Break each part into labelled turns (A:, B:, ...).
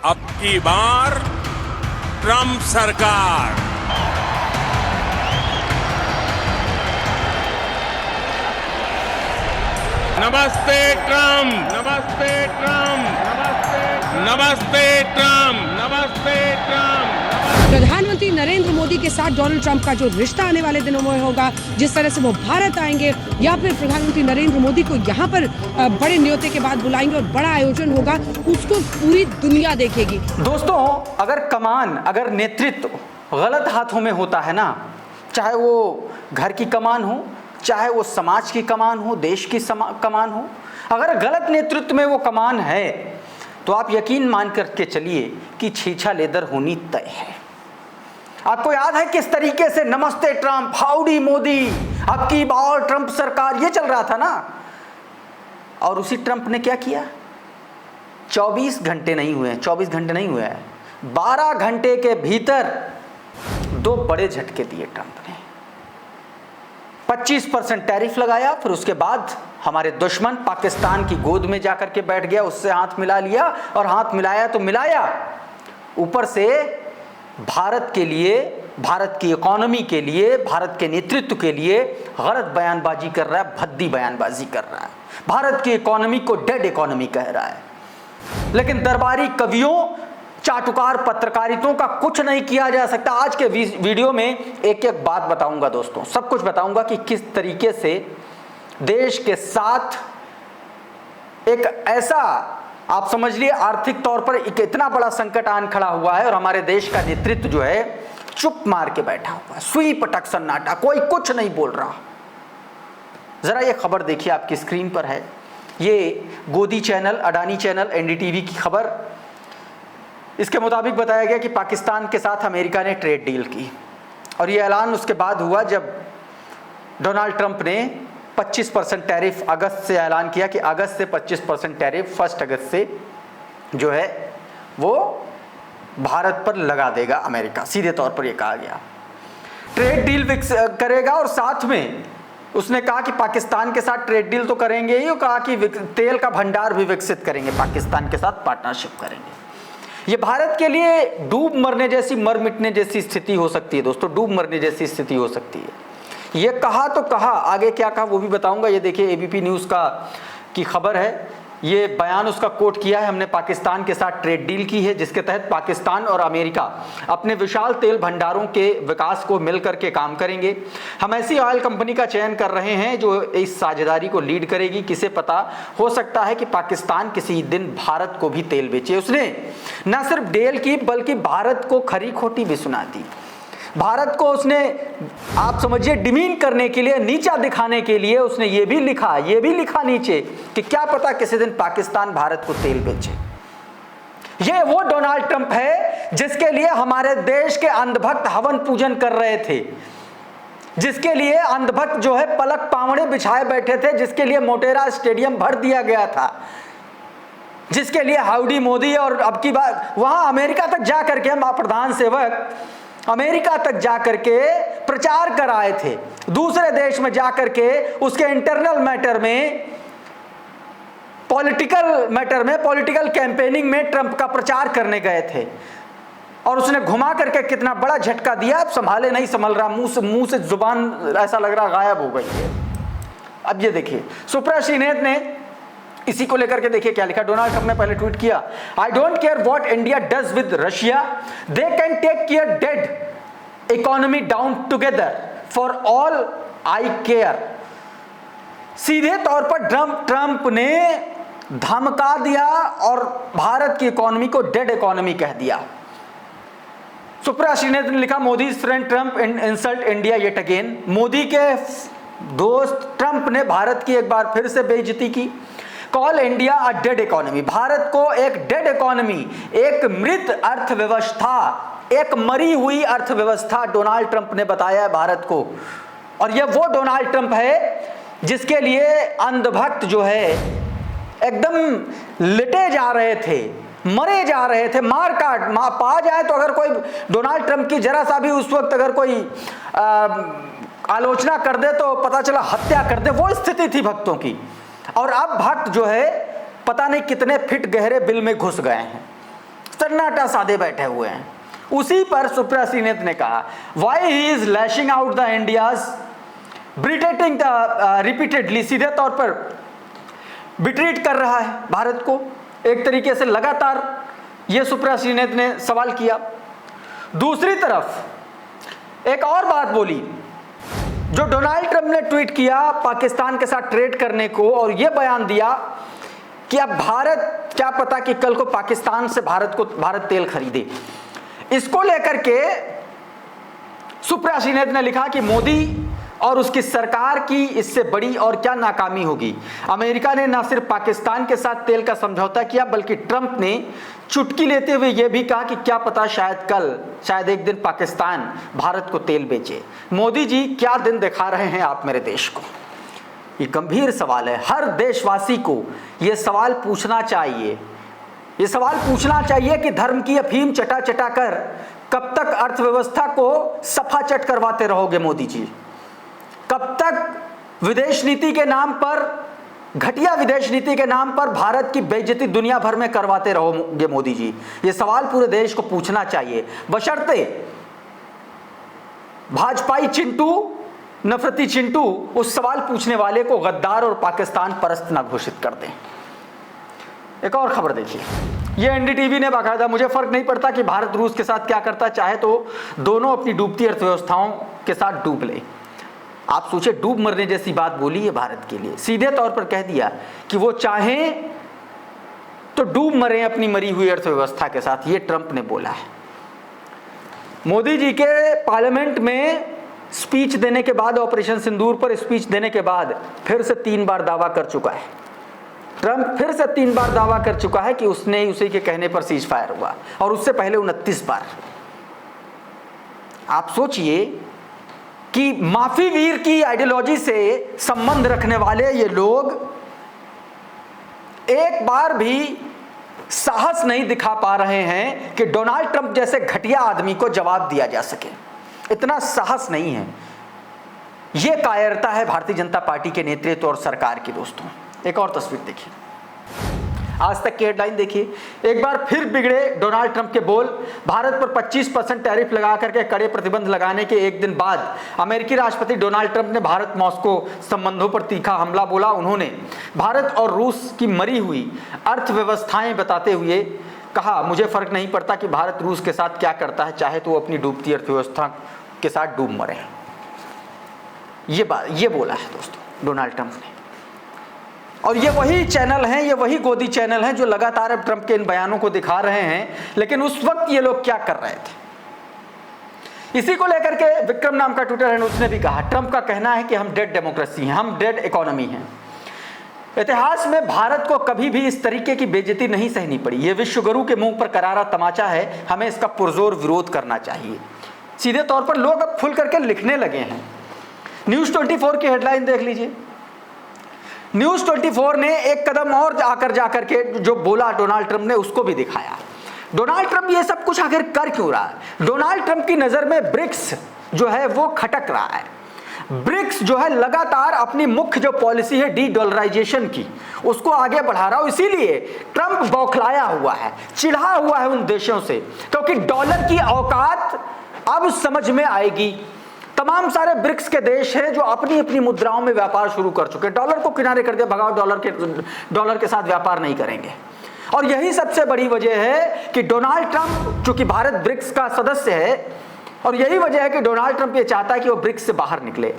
A: अब की बार ट्रंप सरकार। नमस्ते ट्रंप, नमस्ते ट्रंप, नमस्ते ट्रंप, नमस्ते ट्रंप।
B: प्रधानमंत्री नरेंद्र मोदी के साथ डोनाल्ड ट्रंप का जो रिश्ता आने वाले दिनों में होगा, जिस तरह से वो भारत आएंगे या फिर प्रधानमंत्री नरेंद्र मोदी को यहाँ पर बड़े न्योते के बाद बुलाएंगे और बड़ा आयोजन होगा, उसको पूरी दुनिया देखेगी।
C: दोस्तों, अगर नेतृत्व गलत हाथों में होता है ना, चाहे वो घर की कमान हो, चाहे वो समाज की कमान हो, देश की कमान हो, अगर गलत नेतृत्व में वो कमान है तो आप यकीन मान करके चलिए कि छीछा लेदर होनी तय है। आपको याद है किस तरीके से नमस्ते ट्रंप, हाउडी मोदी, अब की बार ट्रंप सरकार, ये चल रहा था ना। और उसी ट्रंप ने क्या किया? 24 घंटे नहीं हुए हैं, 12 घंटे के भीतर 2 बड़े झटके दिए ट्रंप ने। 25% टैरिफ लगाया, फिर उसके बाद हमारे दुश्मन पाकिस्तान की गोद में जाकर के बैठ गया, उससे हाथ मिला लिया, और हाथ मिलाया तो मिलाया, ऊपर से भारत के लिए, भारत की इकोनॉमी के लिए, भारत के नेतृत्व के लिए गलत बयानबाजी कर रहा है, भद्दी बयानबाजी कर रहा है, भारत की इकोनॉमी को डेड इकोनॉमी कह रहा है। लेकिन दरबारी कवियों, चाटुकार पत्रकारितों का कुछ नहीं किया जा सकता। आज के वीडियो में एक एक बात बताऊंगा दोस्तों, सब कुछ बताऊंगा कि किस तरीके से देश के साथ एक ऐसा, आप समझ लिए आर्थिक तौर पर एक इतना बड़ा संकट आन खड़ा हुआ है और हमारे देश का नेतृत्व जो है चुप मार के बैठा हुआ है, सुई पटक सन्नाटा, कोई कुछ नहीं बोल रहा। जरा ये खबर देखिए, आपकी स्क्रीन पर है, ये गोदी चैनल, अडानी चैनल, एनडीटीवी की खबर। इसके मुताबिक बताया गया कि पाकिस्तान के साथ अमेरिका ने ट्रेड डील की, और ये ऐलान उसके बाद हुआ जब डोनाल्ड ट्रंप ने 25% टैरिफ अगस्त से ऐलान किया कि अगस्त से 25% टैरिफ 1 अगस्त से जो है वो भारत पर लगा देगा अमेरिका। सीधे तौर पर ये कहा गया ट्रेड डील करेगा, और साथ में उसने कहा कि पाकिस्तान के साथ ट्रेड डील तो करेंगे ही, और कहा कि तेल का भंडार भी विकसित करेंगे, पाकिस्तान के साथ पार्टनरशिप करेंगे। ये भारत के लिए डूब मरने जैसी, मर मिटने जैसी स्थिति हो सकती है दोस्तों, डूब मरने जैसी स्थिति हो सकती है। ये कहा तो कहा, आगे क्या कहा वो भी बताऊंगा। ये देखिए एबीपी न्यूज़ की खबर है, ये बयान उसका कोट किया है, हमने पाकिस्तान के साथ ट्रेड डील की है जिसके तहत पाकिस्तान और अमेरिका अपने विशाल तेल भंडारों के विकास को मिलकर के काम करेंगे। हम ऐसी ऑयल कंपनी का चयन कर रहे हैं जो इस साझेदारी को लीड करेगी। किसे पता, हो सकता है कि पाकिस्तान किसी दिन भारत को भी तेल बेचे। उसने न सिर्फ डील की बल्कि भारत को खरी खोटी भी सुना दी। भारत को उसने, आप समझिए, डिमीन करने के लिए, नीचा दिखाने के लिए उसने ये भी लिखा नीचे कि क्या पता किसी दिन पाकिस्तान भारत को तेल बेचे। ये वो डोनाल्ड ट्रंप है जिसके लिए हमारे देश के अंधभक्त हवन पूजन कर रहे थे, जिसके लिए अंधभक्त जो है पलक पावड़े बिछाए बैठे थे, जिसके लिए मोटेरा स्टेडियम भर दिया गया था, जिसके लिए हाउडी मोदी, और अब की बात वहां अमेरिका तक जा करके प्रधान सेवक अमेरिका तक जाकर के प्रचार कराए थे, दूसरे देश में जाकर के उसके इंटरनल मैटर में, पॉलिटिकल कैंपेनिंग में ट्रंप का प्रचार करने गए थे, और उसने घुमा करके कितना बड़ा झटका दिया। अब संभाले नहीं संभल रहा, मुंह से जुबान ऐसा लग रहा गायब हो गई है। अब ये देखिए सुप्रिया श्रीनेत ने इसी को लेकर के देखिए क्या लिखा। डोनाल्ड ट्रंप ने पहले ट्वीट किया, I don't care what India does with Russia, they can take care dead economy down together, for all I care. सीधे तौर पर ट्रंप ने धमका दिया और भारत की इकोनॉमी को डेड इकोनॉमी कह दिया। सुप्रिया श्रीनेत ने लिखा, Modi friend Trump insult India yet again. Modi के दोस्त ट्रंप ने भारत की एक बार फिर से बेइज्जती की। Call India a dead economy, Bharat को एक डेड इकोनॉमी, एक मृत अर्थव्यवस्था, एक मरी हुई अर्थव्यवस्था डोनाल्ड ट्रंप ने बताया है भारत को। और यह वो डोनाल्ड ट्रंप है जिसके लिए अंधभक्त जो है एकदम लिटे जा रहे थे, मरे जा रहे थे, मार काट पा जाए तो अगर कोई डोनाल्ड ट्रंप की जरा सा भी उस वक्त अगर कोई आलोचना कर दे तो पता चला हत्या कर दे, वो स्थिति थी भक्तों की। और अब भक्त जो है पता नहीं कितने फिट गहरे बिल में घुस गए हैं। सन्नाटा साधे बैठे हुए हैं। उसी पर सुप्रिया श्रीनेत ने कहा, why he is lashing out the India's berating the repeatedly, सीधे तौर पर बिट्रीट कर रहा है भारत को एक तरीके से लगातार, यह सुप्रिया श्रीनेत ने सवाल किया। दूसरी तरफ एक और बात बोली, जो डोनाल्ड ट्रंप ने ट्वीट किया पाकिस्तान के साथ ट्रेड करने को, और यह बयान दिया कि अब भारत, क्या पता कि कल को पाकिस्तान से भारत तेल खरीदे। इसको लेकर के सुप्रिया श्रीनेत ने लिखा कि मोदी और उसकी सरकार की इससे बड़ी और क्या नाकामी होगी। अमेरिका ने न सिर्फ पाकिस्तान के साथ तेल का समझौता किया, बल्कि ट्रंप ने चुटकी लेते हुए यह भी कहा कि क्या पता शायद एक दिन पाकिस्तान भारत को तेल बेचे। मोदी जी क्या दिन दिखा रहे हैं आप मेरे देश को। ये गंभीर सवाल है, हर देशवासी को यह सवाल पूछना चाहिए। ये सवाल पूछना चाहिए कि धर्म की अफीम चटा चटा कर कब तक अर्थव्यवस्था को सफा चट करवाते रहोगे मोदी जी। कब तक विदेश नीति के नाम पर, घटिया विदेश नीति के नाम पर भारत की बेइज्जती दुनिया भर में करवाते रहोगे मोदी जी। ये सवाल पूरे देश को पूछना चाहिए, बशर्ते भाजपाई चिंटू, नफरती चिंटू उस सवाल पूछने वाले को गद्दार और पाकिस्तान परस्त न घोषित कर दें। एक और खबर देखिए, ये एनडीटीवी ने बाकायदा, मुझे फर्क नहीं पड़ता कि भारत रूस के साथ क्या करता, चाहे तो दोनों अपनी डूबती अर्थव्यवस्थाओं के साथ डूब ले। आप सोचे, डूब मरने जैसी बात बोली है भारत के लिए। सीधे तौर पर कह दिया कि वो चाहें तो डूब मरे अपनी मरी हुई अर्थव्यवस्था के साथ, ये ट्रंप ने बोला है। मोदी जी के पार्लियामेंट में स्पीच देने के बाद, ऑपरेशन सिंदूर पर स्पीच देने के बाद फिर से 3 बार दावा कर चुका है ट्रंप, फिर से 3 बार दावा कर चुका है कि उसने उसी के कहने पर सीज फायर हुआ, और उससे पहले 29 बार। आप सोचिए कि माफी वीर की आइडियोलॉजी से संबंध रखने वाले ये लोग एक बार भी साहस नहीं दिखा पा रहे हैं कि डोनाल्ड ट्रंप जैसे घटिया आदमी को जवाब दिया जा सके। इतना साहस नहीं है। यह कायरता है भारतीय जनता पार्टी के नेतृत्व और सरकार की। दोस्तों, एक और तस्वीर देखिए, आज तक की हेडलाइन देखिए। एक बार फिर बिगड़े डोनाल्ड ट्रंप के बोल। भारत पर 25% टैरिफ लगा करके कड़े प्रतिबंध लगाने के एक दिन बाद अमेरिकी राष्ट्रपति डोनाल्ड ट्रंप ने भारत मॉस्को संबंधों पर तीखा हमला बोला। उन्होंने भारत और रूस की मरी हुई अर्थव्यवस्थाएं बताते हुए कहा, मुझे फर्क नहीं पड़ता कि भारत रूस के साथ क्या करता है, चाहे तो वो अपनी डूबती अर्थव्यवस्था के साथ डूब मरे। ये बोला है दोस्तों डोनाल्ड ट्रंप ने। और ये वही चैनल हैं, ये वही गोदी चैनल हैं जो लगातार अब ट्रंप के इन बयानों को दिखा रहे हैं। लेकिन उस वक्त ये लोग क्या कर रहे थे, इसी को लेकर के विक्रम नाम का ट्विटर है, उसने भी कहा, ट्रंप का कहना है कि हम डेड डेमोक्रेसी हैं, हम डेड इकोनॉमी हैं। इतिहास में भारत को कभी भी इस तरीके की बेइज्जती नहीं सहनी पड़ी। यह विश्वगुरु के मुंह पर करारा तमाचा है, हमें इसका पुरजोर विरोध करना चाहिए। सीधे तौर पर लोग अब खुल करके लिखने लगे हैं। न्यूज़ 24 की हेडलाइन देख लीजिए। न्यूज़ 24 ने एक कदम और आकर जाकर के जो बोला डोनाल्ड ट्रंप ने, उसको भी दिखाया। डोनाल्ड ट्रंप ये सब कुछ आखिर कर क्यों रहा है? डोनाल्ड ट्रंप की नजर में ब्रिक्स जो है वो खटक रहा है। ब्रिक्स जो है लगातार अपनी मुख्य जो पॉलिसी है डी डॉलराइजेशन की, उसको आगे बढ़ा रहा हो। इसीलिए ट्रंप बौखलाया हुआ है, चिढ़ा हुआ है उन देशों से, क्योंकि डॉलर की औकात अब समझ में आएगी। तमाम सारे ब्रिक्स के देश हैं जो अपनी अपनी मुद्राओं में व्यापार शुरू कर चुके हैं। डॉलर को किनारे कर दिया, भगाओ, डॉलर के साथ व्यापार नहीं करेंगे। और यही सबसे बड़ी वजह है कि डोनाल्ड ट्रंप, चूंकि भारत ब्रिक्स का सदस्य है, और यही वजह है कि डोनाल्ड ट्रंप ये चाहता है कि वो ब्रिक्स से बाहर निकले।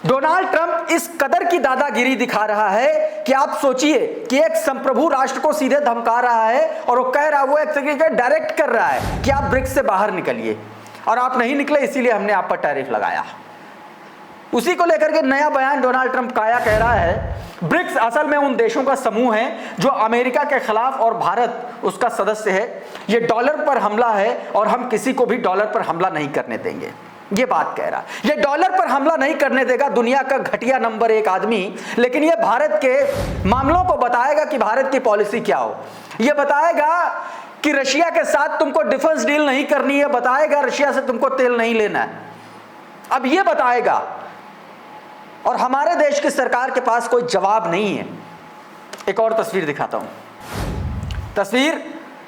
C: डोनाल्ड ट्रंप इस कदर की दादागिरी दिखा रहा है कि आप सोचिए कि एक संप्रभु राष्ट्र को सीधे धमका रहा है, और वो कह रहा है, वो एक तरीके से डायरेक्ट कर रहा है कि आप ब्रिक्स से बाहर निकलिए, और आप नहीं निकले इसीलिए हमने आप पर टैरिफ लगाया। उसी को लेकर के नया बयान डोनाल्ड ट्रंप काया कह रहा है, ब्रिक्स असल में उन देशों का समूह है जो अमेरिका के खिलाफ, और भारत उसका सदस्य है। ये डॉलर पर हमला है और हम किसी को भी डॉलर पर हमला नहीं करने देंगे, ये बात कह रहा। ये डॉलर पर हमला नहीं करने देगा दुनिया का घटिया नंबर 1 आदमी, लेकिन ये भारत के मामलों को बताएगा कि भारत की पॉलिसी क्या हो। ये बताएगा कि रशिया के साथ तुमको डिफेंस डील नहीं करनी है, बताएगा रशिया से तुमको तेल नहीं लेना है, अब ये बताएगा। और हमारे देश की सरकार के पास कोई जवाब नहीं है। एक और तस्वीर दिखाता हूं। तस्वीर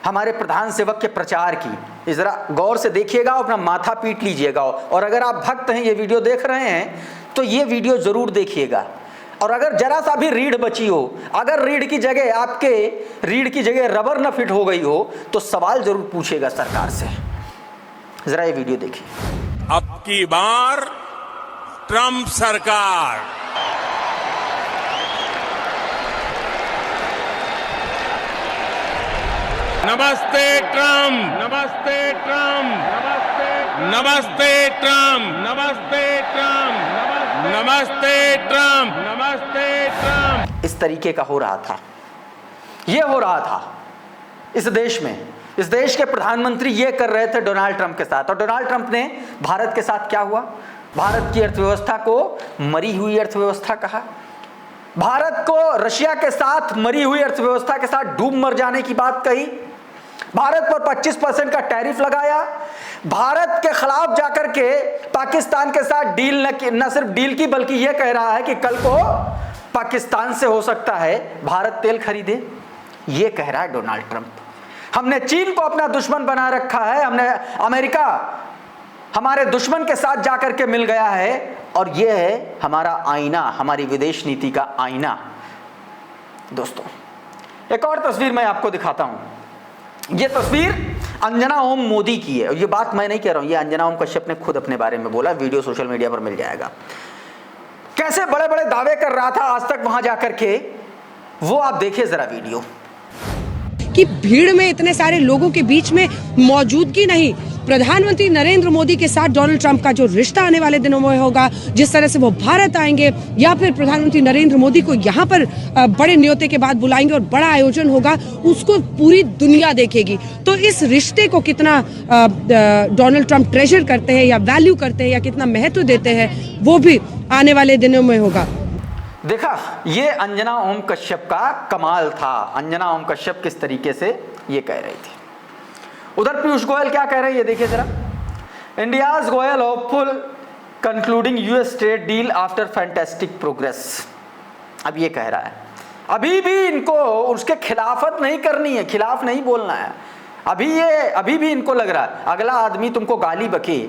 C: हमारे प्रधान सेवक के प्रचार की। इस जरा गौर से देखिएगा, अपना माथा पीट लीजिएगा, और अगर आप भक्त हैं, ये वीडियो देख रहे हैं, तो ये वीडियो जरूर देखिएगा। और अगर जरा सा भी रीढ़ बची हो, अगर रीढ़ की जगह आपके रीढ़ की जगह रबर न फिट हो गई हो, तो सवाल जरूर पूछेगा सरकार से। जरा ये वीडियो देखिए।
A: अब की बार ट्रंप सरकार। नमस्ते ट्रंप, नमस्ते ट्रंप, नमस्ते ट्रंप, नमस्ते ट्रंप, नमस्ते ट्रंप, नमस्ते ट्रंप।
C: इस तरीके का हो रहा था, ये हो रहा था इस देश में। इस देश के प्रधानमंत्री ये कर रहे थे डोनाल्ड ट्रंप के साथ, और डोनाल्ड ट्रंप ने भारत के साथ क्या हुआ? भारत की अर्थव्यवस्था को मरी हुई अर्थव्यवस्था कहा, भारत को रशिया के साथ मरी हुई अर्थव्यवस्था के साथ डूब मर जाने की बात कही, भारत पर 25% का टैरिफ लगाया, भारत के खिलाफ जाकर के पाकिस्तान के साथ डील न सिर्फ डील की, बल्कि यह कह रहा है कि कल को पाकिस्तान से हो सकता है भारत तेल खरीदे। यह कह रहा है डोनाल्ड ट्रंप। हमने चीन को अपना दुश्मन बना रखा है, हमने अमेरिका हमारे दुश्मन के साथ जाकर के मिल गया है, और यह है हमारा आईना, हमारी विदेश नीति का आईना। दोस्तों, एक और तस्वीर मैं आपको दिखाता हूं। यह तस्वीर अंजना ओम मोदी की है, और यह बात मैं नहीं कह रहा हूं, यह अंजना ओम कश्यप ने खुद अपने बारे में बोला, वीडियो सोशल मीडिया पर मिल जाएगा। कैसे बड़े बड़े दावे कर रहा था आज तक वहां जाकर के, वो आप देखिए जरा वीडियो।
B: कि भीड़ में इतने सारे लोगों के बीच में मौजूदगी नहीं, प्रधानमंत्री नरेंद्र मोदी के साथ डोनाल्ड ट्रंप का जो रिश्ता आने वाले दिनों में होगा, जिस तरह से वो भारत आएंगे, या फिर प्रधानमंत्री नरेंद्र मोदी को यहाँ पर बड़े न्योते के बाद बुलाएंगे और बड़ा आयोजन होगा, उसको पूरी दुनिया देखेगी। तो इस रिश्ते को कितना डोनाल्ड ट्रंप ट्रेजर करते हैं या वैल्यू करते हैं या कितना महत्व देते हैं, वो भी आने वाले दिनों में होगा।
C: देखा, ये अंजना ओम कश्यप का कमाल था। अंजना ओम कश्यप किस तरीके से ये कह रही थी। उधर पीयूष गोयल क्या कह रहे हैं, ये देखिए जरा। India's Goyal hopeful concluding US trade deal after fantastic progress. अब ये कह रहा है अभी भी इनको उसके खिलाफत नहीं करनी है, खिलाफ नहीं बोलना है। अभी भी इनको लग रहा है अगला आदमी तुमको गाली बके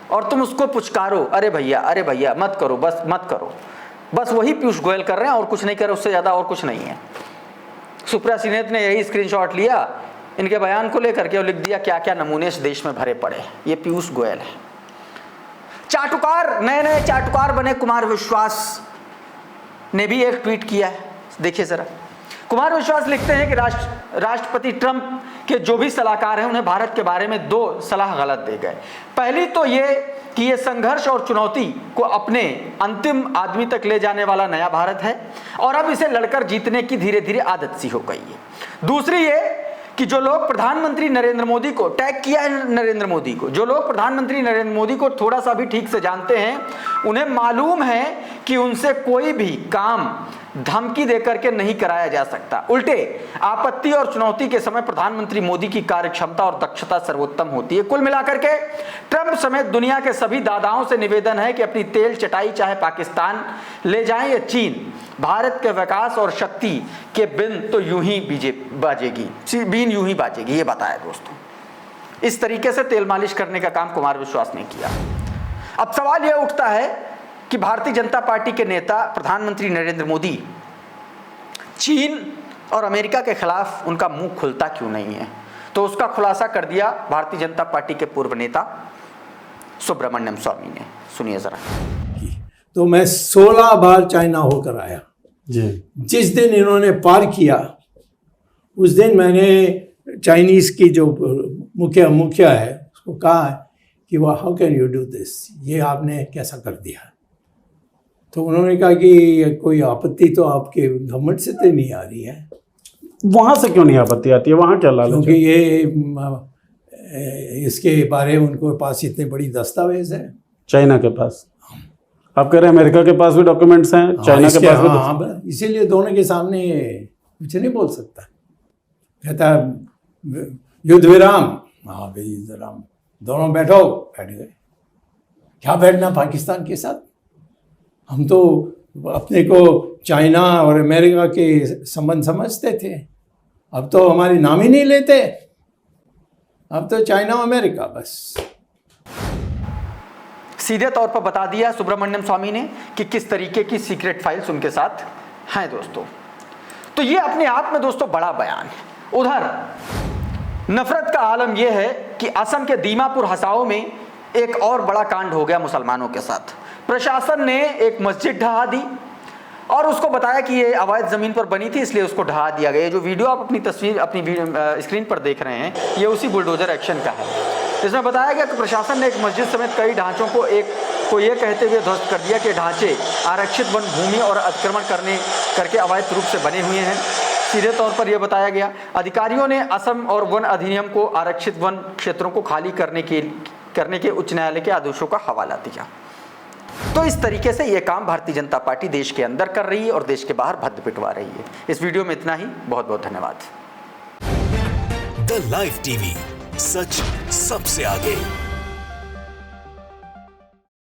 C: और तुम उसको पुचकारो, अरे भैया मत करो, बस मत करो। बस वही पीयूष गोयल कर रहे हैं और कुछ नहीं कर रहे, उससे ज़्यादा और कुछ नहीं है। सुप्रिया सिन्हा ने यही स्क्रीनशॉट लिया इनके बयान को लेकर के और लिख दिया क्या क्या नमूने इस देश में भरे पड़े। ये पीयूष गोयल है। चाटुकार, नए नए चाटुकार बने कुमार विश्वास ने भी एक ट्वीट किया है, देखिए जरा। कुमार विश्वास लिखते हैं कि राष्ट्रपति ट्रंप के जो भी सलाहकार हैं उन्हें भारत के बारे में 2 सलाह गलत दे गए। पहली तो ये कि ये संघर्ष और चुनौती को अपने अंतिम आदमी तक ले जाने वाला नया भारत है और अब इसे लड़कर जीतने की धीरे धीरे आदत सी हो गई है। दूसरी ये कि जो लोग प्रधानमंत्री नरेंद्र मोदी को टैग किया है, नरेंद्र मोदी को, जो लोग प्रधानमंत्री नरेंद्र मोदी को थोड़ा सा भी ठीक से जानते हैं, उन्हें मालूम है कि उनसे कोई भी काम धमकी देकर के नहीं कराया जा सकता। उल्टे आपत्ति और चुनौती के समय प्रधानमंत्री मोदी की कार्यक्षमता और दक्षता सर्वोत्तम होती है। कुल मिलाकर के ट्रंप समेत दुनिया के सभी दादाओं से निवेदन है कि अपनी तेल चटाई चाहे पाकिस्तान ले जाएं या चीन, भारत के विकास और शक्ति के बिन तो यूं ही बीन यूं ही बाजेगी। ये बताया दोस्तों। इस तरीके से तेल मालिश करने का काम कुमार विश्वास ने किया। अब सवाल यह उठता है कि भारतीय जनता पार्टी के नेता प्रधानमंत्री नरेंद्र मोदी चीन और अमेरिका के खिलाफ उनका मुंह खुलता क्यों नहीं है। तो उसका खुलासा कर दिया भारतीय जनता पार्टी के पूर्व नेता सुब्रमण्यम स्वामी ने। सुनिए जरा।
D: तो मैं 16 बार चाइना होकर आया जी। जिस दिन इन्होंने पार किया उस दिन मैंने चाइनीज की जो मुखिया है उसको कहा कि वह how can you do this, ये आपने कैसा कर दिया। तो उन्होंने कहा कि कोई आपत्ति तो आपके गवर्नमेंट से तो नहीं आ रही है।
E: वहाँ से क्यों नहीं आपत्ति आती है, वहाँ क्या लालच है?
D: क्योंकि ये इसके बारे में उनको पास इतनी बड़ी दस्तावेज है।
E: चाइना के पास, आप कह रहे हैं अमेरिका के पास भी डॉक्यूमेंट्स हैं, चाइना के पास भी।
D: इसीलिए दोनों के सामने कुछ नहीं बोल सकता। कहता युद्ध विराम, हाँ भाई युद्ध विराम, दोनों बैठ गए। क्या बैठना पाकिस्तान के साथ? हम तो अपने को चाइना और अमेरिका के संबंध समझते थे, अब तो हमारे नाम ही नहीं लेते। अब तो चाइना अमेरिका बस।
C: सीधे तौर पर बता दिया सुब्रमण्यम स्वामी ने कि किस तरीके की सीक्रेट फाइल्स उनके साथ हैं दोस्तों। तो ये अपने आप में दोस्तों बड़ा बयान है। उधर नफरत का आलम यह है कि असम के दीमापुर हसाओ में एक और बड़ा कांड हो गया मुसलमानों के साथ। प्रशासन ने एक मस्जिद ढहा दी और उसको बताया कि ये अवैध ज़मीन पर बनी थी, इसलिए उसको ढहा दिया गया। जो वीडियो आप अपनी स्क्रीन पर देख रहे हैं, ये उसी बुलडोजर एक्शन का है। इसमें बताया गया कि प्रशासन ने एक मस्जिद समेत कई ढांचों को ये कहते हुए ध्वस्त कर दिया कि ढांचे आरक्षित वन भूमि और अतिक्रमण करके अवैध रूप से बने हुए हैं। सीधे तौर पर यह बताया गया अधिकारियों ने असम और वन अधिनियम को आरक्षित वन क्षेत्रों को खाली करने के उच्च न्यायालय के आदेशों का हवाला दिया। तो इस तरीके से यह काम भारतीय जनता पार्टी देश के अंदर कर रही है और देश के बाहर भद्द पिटवा रही है। इस वीडियो में इतना ही। बहुत बहुत धन्यवाद।
F: द लाइव टीवी, सच सबसे आगे।